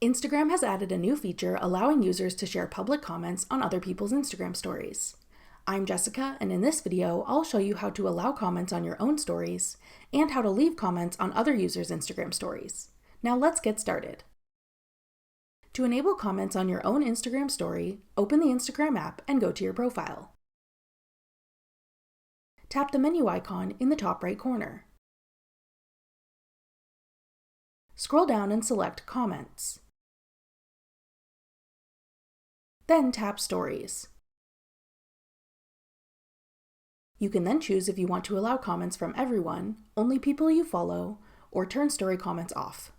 Instagram has added a new feature allowing users to share public comments on other people's Instagram stories. I'm Jessica, and in this video, I'll show you how to allow comments on your own stories and how to leave comments on other users' Instagram stories. Now let's get started. To enable comments on your own Instagram story, open the Instagram app and go to your profile. Tap the menu icon in the top right corner. Scroll down and select Comments. Then tap Stories. You can then choose if you want to allow comments from everyone, only people you follow, or turn story comments off.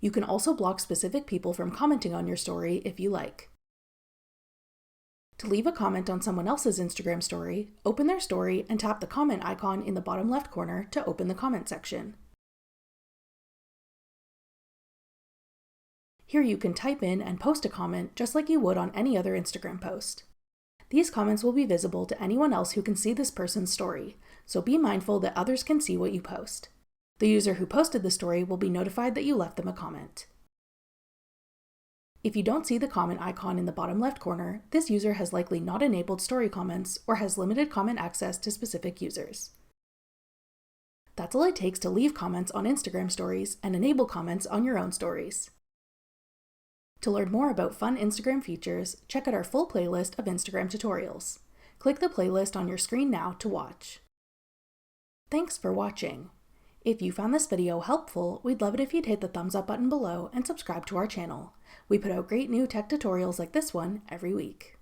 You can also block specific people from commenting on your story if you like. To leave a comment on someone else's Instagram story, open their story and tap the comment icon in the bottom left corner to open the comment section. Here you can type in and post a comment just like you would on any other Instagram post. These comments will be visible to anyone else who can see this person's story, so be mindful that others can see what you post. The user who posted the story will be notified that you left them a comment. If you don't see the comment icon in the bottom left corner, this user has likely not enabled story comments or has limited comment access to specific users. That's all it takes to leave comments on Instagram stories and enable comments on your own stories. To learn more about fun Instagram features, check out our full playlist of Instagram tutorials. Click the playlist on your screen now to watch. Thanks for watching. If you found this video helpful, we'd love it if you'd hit the thumbs up button below and subscribe to our channel. We put out great new tech tutorials like this one every week.